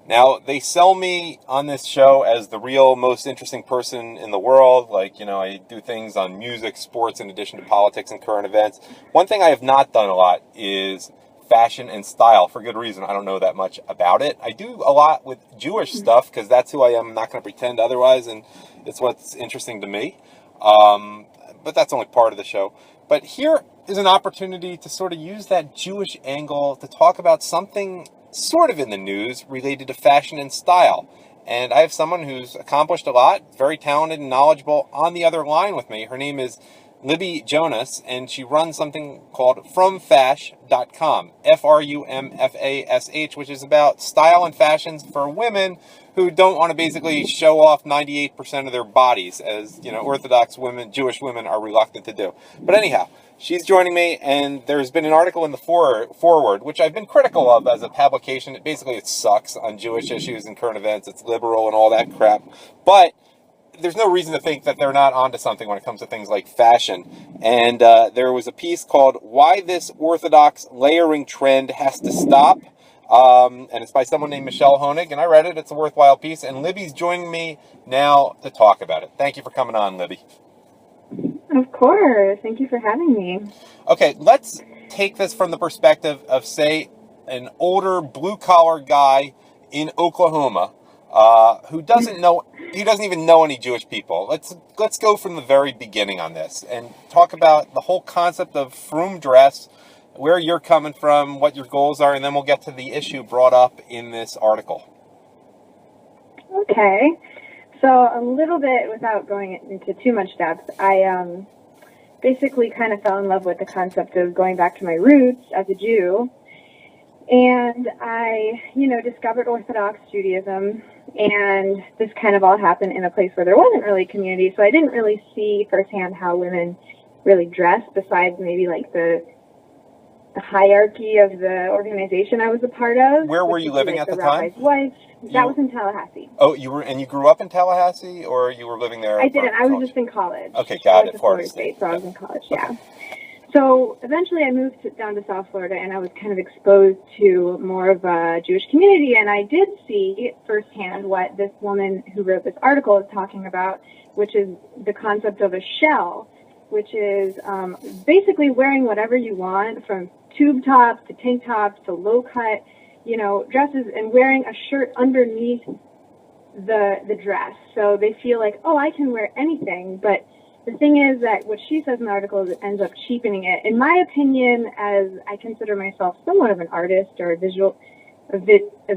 Now, they sell me on this show as the real most interesting person in the world. Like, I do things on music, sports, in addition to politics and current events. One thing I have not done a lot is fashion and style, for good reason. I don't know that much about it. I do a lot with Jewish stuff because that's who I am. I'm not going to pretend otherwise, and it's what's interesting to me. But that's only part of the show. But here is an opportunity to sort of use that Jewish angle to talk about something sort of in the news related to fashion and style. And I have someone who's accomplished a lot, very talented and knowledgeable on the other line with me. Her name is Libby Jonas, and she runs something called FromFash.com, FRUMFASH, which is about style and fashions for women who don't want to basically show off 98% of their bodies, as Orthodox women, Jewish women, are reluctant to do. But anyhow, she's joining me, and there's been an article in the forward, which I've been critical of as a publication. Basically, it sucks on Jewish issues and current events. It's liberal and all that crap. But there's no reason to think that they're not onto something when it comes to things like fashion. And there was a piece called "Why This Orthodox Layering Trend Has to Stop." And it's by someone named Michelle Honig, and I read it. It's a worthwhile piece, and Libby's joining me now to talk about it. Thank you for coming on, Libby. Of course. Thank you for having me. Okay, let's take this from the perspective of, say, an older blue-collar guy in Oklahoma who doesn't know, he doesn't even know any Jewish people. Let's go from the very beginning on this and talk about the whole concept of froom dress, where you're coming from, what your goals are, and then we'll get to the issue brought up in this article. Okay. So a little bit, without going into too much depth, I basically kind of fell in love with the concept of going back to my roots as a Jew. And I, discovered Orthodox Judaism, and this kind of all happened in a place where there wasn't really a community, so I didn't really see firsthand how women really dressed, besides maybe like the hierarchy of the organization I was a part of. Where were you living at the time? Rabbi's wife. That was in Tallahassee. Oh, you grew up in Tallahassee, or you were living there? I didn't. I was just in college. Okay, got it. Florida State, so I was in college, yeah. So eventually I moved down to South Florida, and I was kind of exposed to more of a Jewish community, and I did see firsthand what this woman who wrote this article is talking about, which is the concept of a shell, which is basically wearing whatever you want, from tube tops to tank tops to low cut, dresses, and wearing a shirt underneath the dress. So they feel like, oh, I can wear anything. But the thing is that what she says in the article is it ends up cheapening it. In my opinion, as I consider myself somewhat of an artist or a visual artist, I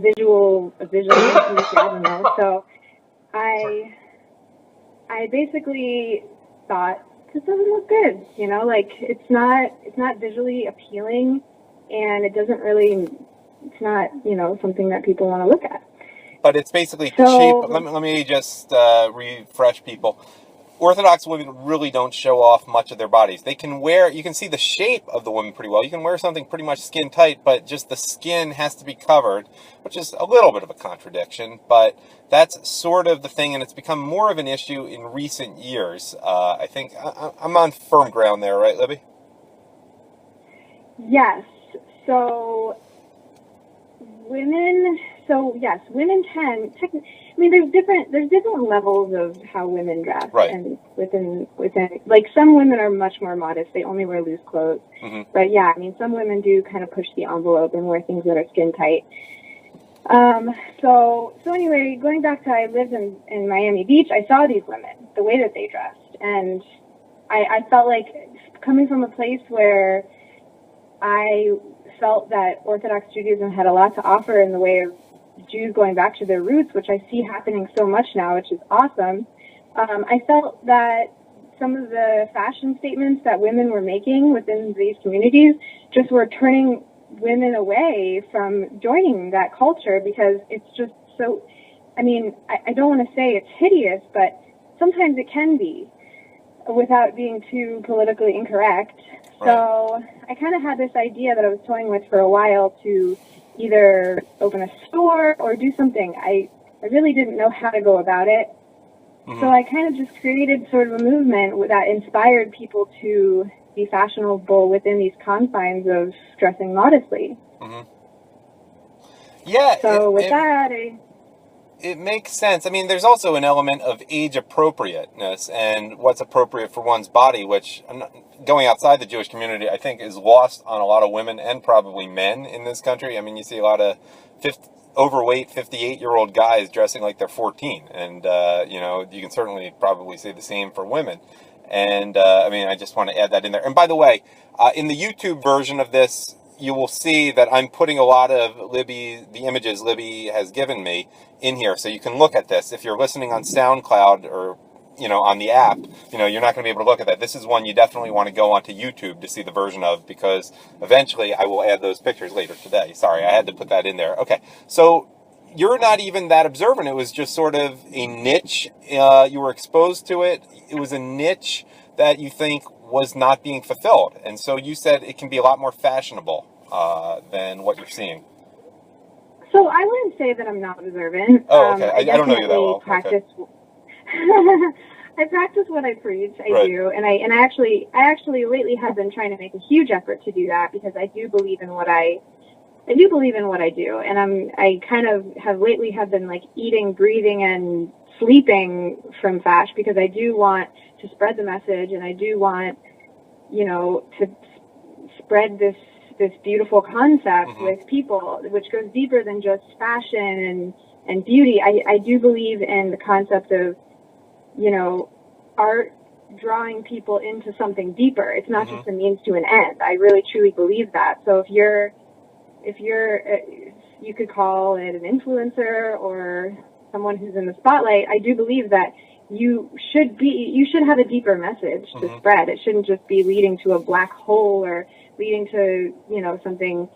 don't know. So I basically thought, this doesn't look good, it's not visually appealing, and it's not something that people want to look at. But it's basically cheap. Let me just refresh people. Orthodox women really don't show off much of their bodies. You can see the shape of the woman pretty well. You can wear something pretty much skin tight, but just the skin has to be covered, which is a little bit of a contradiction, but that's sort of the thing, and it's become more of an issue in recent years. I think I'm on firm ground there, right, Libby? Yes. So women can there's different levels of how women dress, right. And within like some women are much more modest. They only wear loose clothes. Mm-hmm. But yeah, some women do kind of push the envelope and wear things that are skin tight. So anyway, going back to, I lived in Miami Beach, I saw these women, the way that they dressed, and I felt like, coming from a place where I felt that Orthodox Judaism had a lot to offer in the way of Jews going back to their roots, which I see happening so much now, which is awesome. I felt that some of the fashion statements that women were making within these communities just were turning women away from joining that culture, because it's just so, I don't want to say it's hideous, but sometimes it can be, without being too politically incorrect. Right. So I kind of had this idea that I was toying with for a while to either open a store or do something. I really didn't know how to go about it. Mm-hmm. So I kind of just created sort of a movement that inspired people to be fashionable within these confines of dressing modestly. Mm-hmm. Yeah, So with it that, it makes sense. I mean, there's also an element of age appropriateness and what's appropriate for one's body, which going outside the Jewish community, I think, is lost on a lot of women and probably men in this country. I mean, you see a lot of overweight 58-year-old guys dressing like they're 14, and you can certainly probably say the same for women. And I mean, I just want to add that in there. And by the way, in the YouTube version of this, you will see that I'm putting a lot of the images Libby has given me in here, so you can look at this. If you're listening on SoundCloud or, on the app, you're not going to be able to look at that. This is one you definitely want to go onto YouTube to see the version of, because eventually I will add those pictures later today. Sorry, I had to put that in there. Okay, so you're not even that observant. It was just sort of a niche. You were exposed to it. It was a niche that you think was not being fulfilled. And so you said it can be a lot more fashionable than what you're seeing. So I wouldn't say that I'm not observant. Oh, okay. I don't know you that definitely well. Practice. Okay. I practice what I preach. I Right. do, and I actually lately have been trying to make a huge effort to do that, because I do believe in what I do, and I kind of have been like eating, breathing, and sleeping from fash, because I do want to spread the message, and I do want, to spread this beautiful concept with people, which goes deeper than just fashion and beauty. I do believe in the concept of, art drawing people into something deeper. It's not just a means to an end. I really truly believe that. So if you're you could call it an influencer or someone who's in the spotlight, I do believe that you should have a deeper message to spread. It shouldn't just be leading to a black hole or leading to, something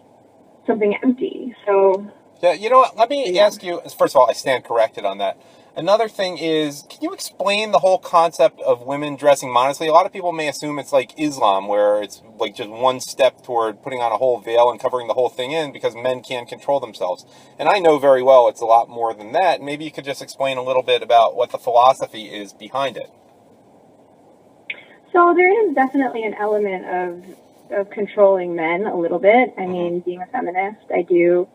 empty. So yeah, you know what? Let me ask you, first of all, I stand corrected on that. Another thing is, can you explain the whole concept of women dressing modestly? A lot of people may assume it's like Islam, where it's like just one step toward putting on a whole veil and covering the whole thing in because men can't control themselves. And I know very well it's a lot more than that. Maybe you could just explain a little bit about what the philosophy is behind it. So there is definitely an element of controlling men a little bit. I mean, being a feminist, I do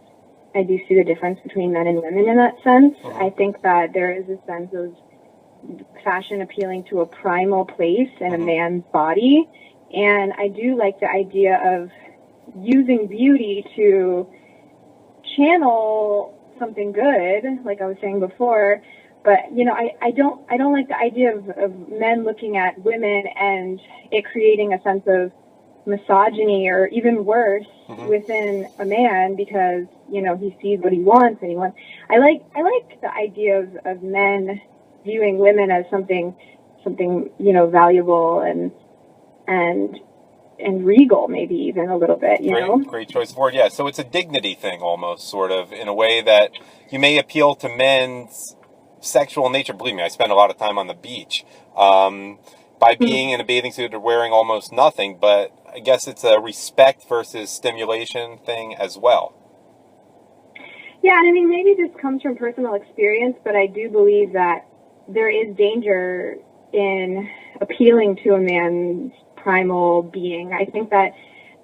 see the difference between men and women in that sense. I think that there is a sense of fashion appealing to a primal place in a man's body. And I do like the idea of using beauty to channel something good, like I was saying before. But, I don't like the idea of men looking at women and it creating a sense of misogyny or even worse within a man, because he sees what he wants and I like the idea of men viewing women as something valuable and regal, maybe even a little bit, Great choice of word. Yeah, so it's a dignity thing almost, sort of, in a way that you may appeal to men's sexual nature. Believe me, I spend a lot of time on the beach. By being in a bathing suit or wearing almost nothing, but I guess it's a respect versus stimulation thing as well. Yeah, and I mean, maybe this comes from personal experience, but I do believe that there is danger in appealing to a man's primal being. I think that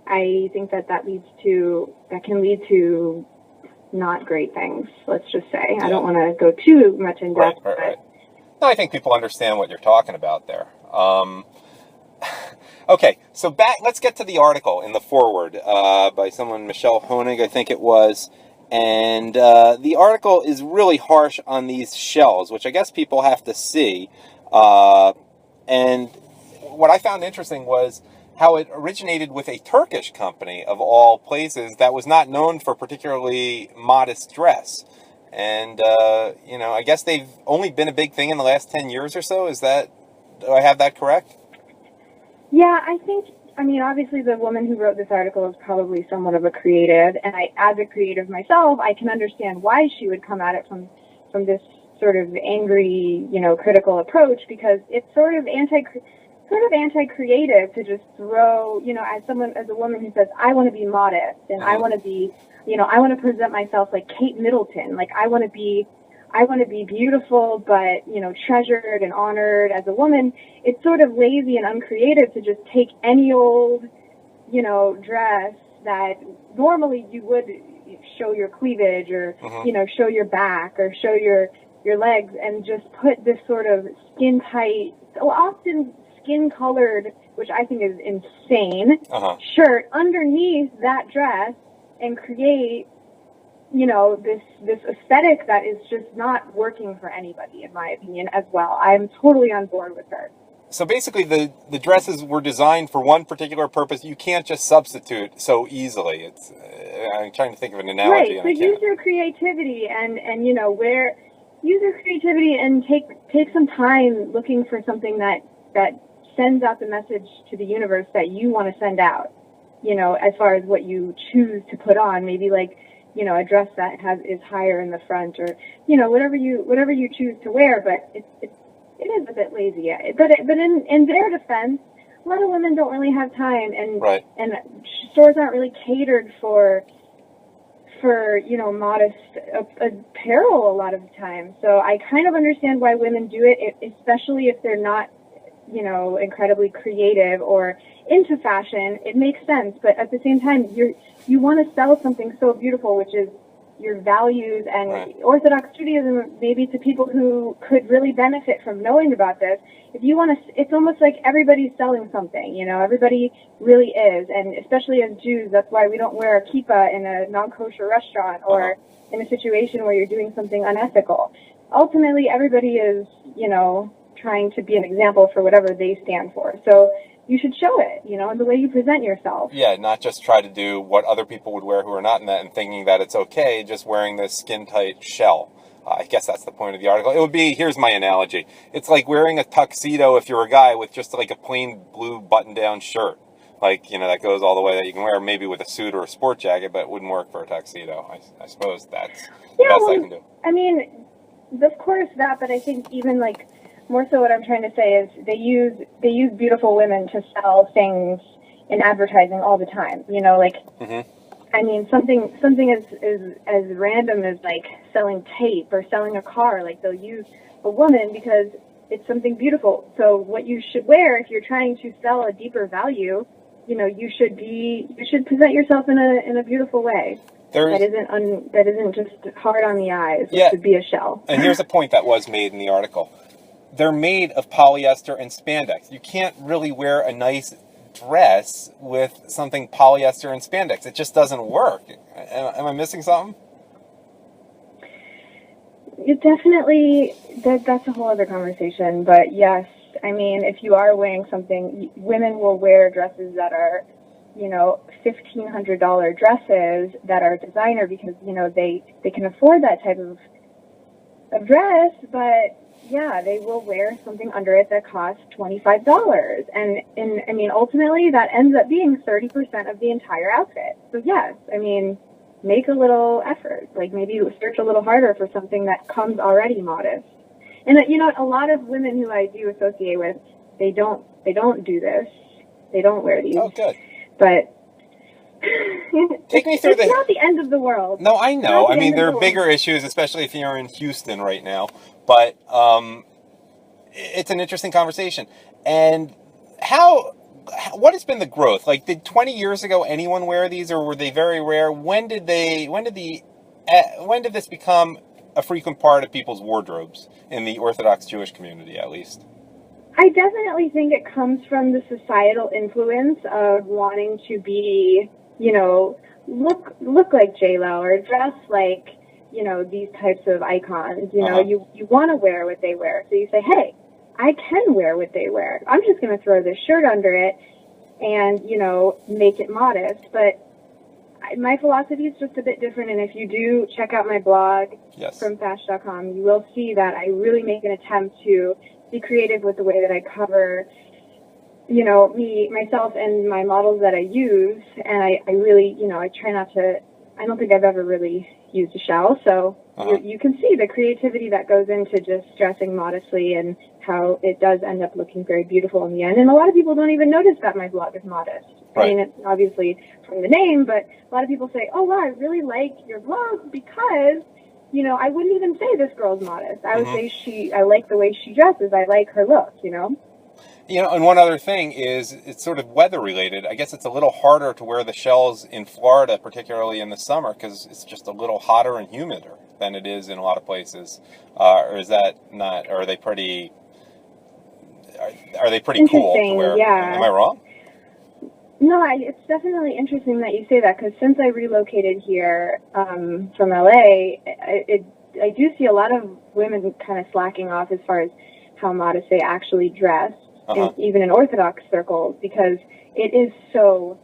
can lead to not great things, let's just say. Yeah. I don't want to go too much in depth. Right. No, I think people understand what you're talking about there. Okay, so let's get to the article in the foreword by someone, Michelle Honig, I think it was. And the article is really harsh on these shells, which I guess people have to see. And what I found interesting was how it originated with a Turkish company, of all places, that was not known for particularly modest dress. And, I guess they've only been a big thing in the last 10 years or so. Do I have that correct? Yeah, obviously the woman who wrote this article is probably somewhat of a creative, and as a creative myself, I can understand why she would come at it from this sort of angry, critical approach, because it's sort of anti-creative to just throw, as a woman who says, I want to be modest, and I want to be, I want to present myself like Kate Middleton, like I want to be beautiful, but, treasured and honored as a woman. It's sort of lazy and uncreative to just take any old, dress that normally you would, show your cleavage or, Mm-hmm. show your back or show your legs, and just put this sort of skin tight, often skin colored, which I think is insane, shirt underneath that dress, and create, this aesthetic that is just not working for anybody, in my opinion, as well. I'm totally on board with her. So basically, the dresses were designed for one particular purpose. You can't just substitute so easily. It's I'm trying to think of an analogy. Right. So use your creativity and use your creativity and take some time looking for something that sends out the message to the universe that you want to send out. As far as what you choose to put on, maybe like, a dress that is higher in the front, or whatever you choose to wear. But it is a bit lazy. But in their defense, a lot of women don't really have time, and right. and stores aren't really catered for modest apparel a lot of the time. So I kind of understand why women do it, especially if they're not incredibly creative or into fashion. It makes sense, but at the same time, you want to sell something so beautiful, which is your values and right. Orthodox Judaism, maybe to people who could really benefit from knowing about this. If you want to, it's almost like everybody's selling something, everybody really is. And especially as Jews, that's why we don't wear a kippah in a non-kosher restaurant or in a situation where you're doing something unethical. Ultimately, everybody is, trying to be an example for whatever they stand for. So you should show it, in the way you present yourself. Yeah, not just try to do what other people would wear who are not in that and thinking that it's okay, just wearing this skin-tight shell. I guess that's the point of the article. It would be, here's my analogy. It's like wearing a tuxedo if you're a guy with just like a plain blue button-down shirt. Like, that goes all the way, that you can wear maybe with a suit or a sport jacket, but it wouldn't work for a tuxedo. I suppose that's the best I can do. I mean, of course that, but I think even like, more so what I'm trying to say is they use beautiful women to sell things in advertising all the time. I mean, something as random as like selling tape or selling a car. Like, they'll use a woman because it's something beautiful. So what you should wear, if you're trying to sell a deeper value, you should present yourself in a beautiful way. That isn't just hard on the eyes. It should be a shell. And here's a point that was made in the article. They're made of polyester and spandex. You can't really wear a nice dress with something polyester and spandex. It just doesn't work. Am I missing something? It definitely, that's a whole other conversation. But yes, I mean, if you are wearing something, women will wear dresses that are, $1,500 dresses that are designer because, they can afford that type of dress, but yeah, they will wear something under it that costs $25. And I mean, ultimately, that ends up being 30% of the entire outfit. So yes, I mean, make a little effort. Like, maybe search a little harder for something that comes already modest. And a lot of women who I do associate with, they don't do this. They don't wear these. Oh, good. But take me through it's not the end of the world. No, I know. I mean, there are bigger issues, especially if you're in Houston right now. But it's an interesting conversation. And what has been the growth? Like, did 20 years ago anyone wear these, or were they very rare? When did this become a frequent part of people's wardrobes in the Orthodox Jewish community, at least? I definitely think it comes from the societal influence of wanting to be, look like J-Lo or dress like, these types of icons. You want to wear what they wear. So you say, hey, I can wear what they wear. I'm just going to throw this shirt under it and, make it modest. But my philosophy is just a bit different. And if you do check out my blog from fash.com, you will see that I really make an attempt to be creative with the way that I cover, myself and my models that I use. And I really, I try not to, I don't think I've ever really used a shell. So you can see the creativity that goes into just dressing modestly and how it does end up looking very beautiful in the end. And a lot of people don't even notice that my blog is modest. Right. I mean, it's obviously from the name, but a lot of people say, oh, wow, I really like your blog because, I wouldn't even say this girl's modest. I would say I like the way she dresses. I like her look, And one other thing is it's sort of weather related. I guess it's a little harder to wear the shells in Florida, particularly in the summer, because it's just a little hotter and humider than it is in a lot of places. Or is that not? Or are they pretty? Are they pretty cool to wear? Yeah. Am I wrong? No, it's definitely interesting that you say that, because since I relocated here from LA, I do see a lot of women kind of slacking off as far as how modest they actually dress, even in Orthodox circles, because it is so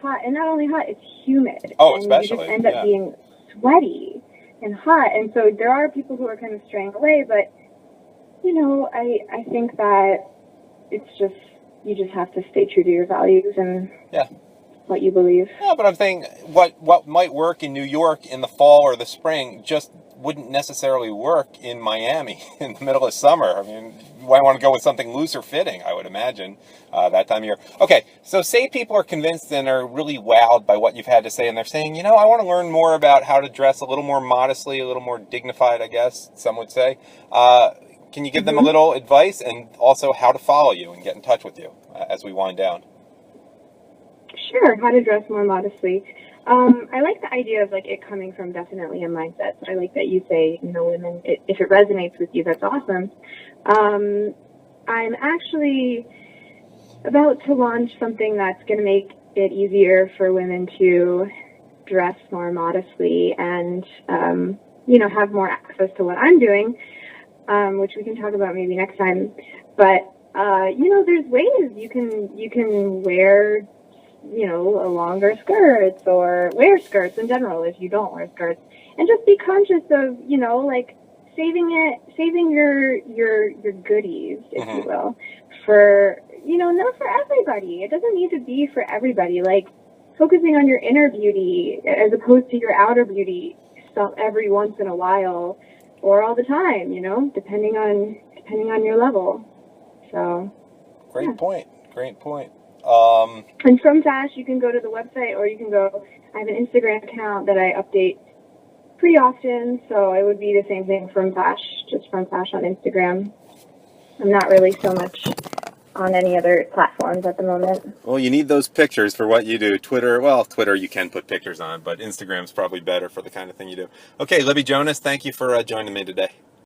hot, and not only hot, it's humid. Oh, and especially. You just end up being sweaty and hot, and so there are people who are kind of straying away, but, I think that it's just, you just have to stay true to your values and what you believe. Yeah, but I'm saying what might work in New York in the fall or the spring just wouldn't necessarily work in Miami in the middle of summer. I mean, you might want to go with something looser fitting, I would imagine, that time of year. Okay, so say people are convinced and are really wowed by what you've had to say, and they're saying, I want to learn more about how to dress a little more modestly, a little more dignified, I guess some would say. Can you give them a little advice, and also how to follow you and get in touch with you as we wind down? Sure, how to dress more modestly. I like the idea of it coming from definitely a mindset. So I like that you say, women, if it resonates with you, that's awesome. I'm actually about to launch something that's going to make it easier for women to dress more modestly and, have more access to what I'm doing, which we can talk about maybe next time. But, there's ways you can wear longer skirts, or wear skirts in general if you don't wear skirts, and just be conscious of, saving your goodies, if you will, for, not for everybody. It doesn't need to be for everybody. Focusing on your inner beauty as opposed to your outer beauty every once in a while or all the time, depending on your level. So Great point. And from Fash, you can go to the website, or you can go, I have an Instagram account that I update pretty often, so it would be the same thing from Fash, just from Fash on Instagram. I'm not really so much on any other platforms at the moment. Well, you need those pictures for what you do. Twitter you can put pictures on, but Instagram's probably better for the kind of thing you do. Okay, Libby Jonas, thank you for joining me today.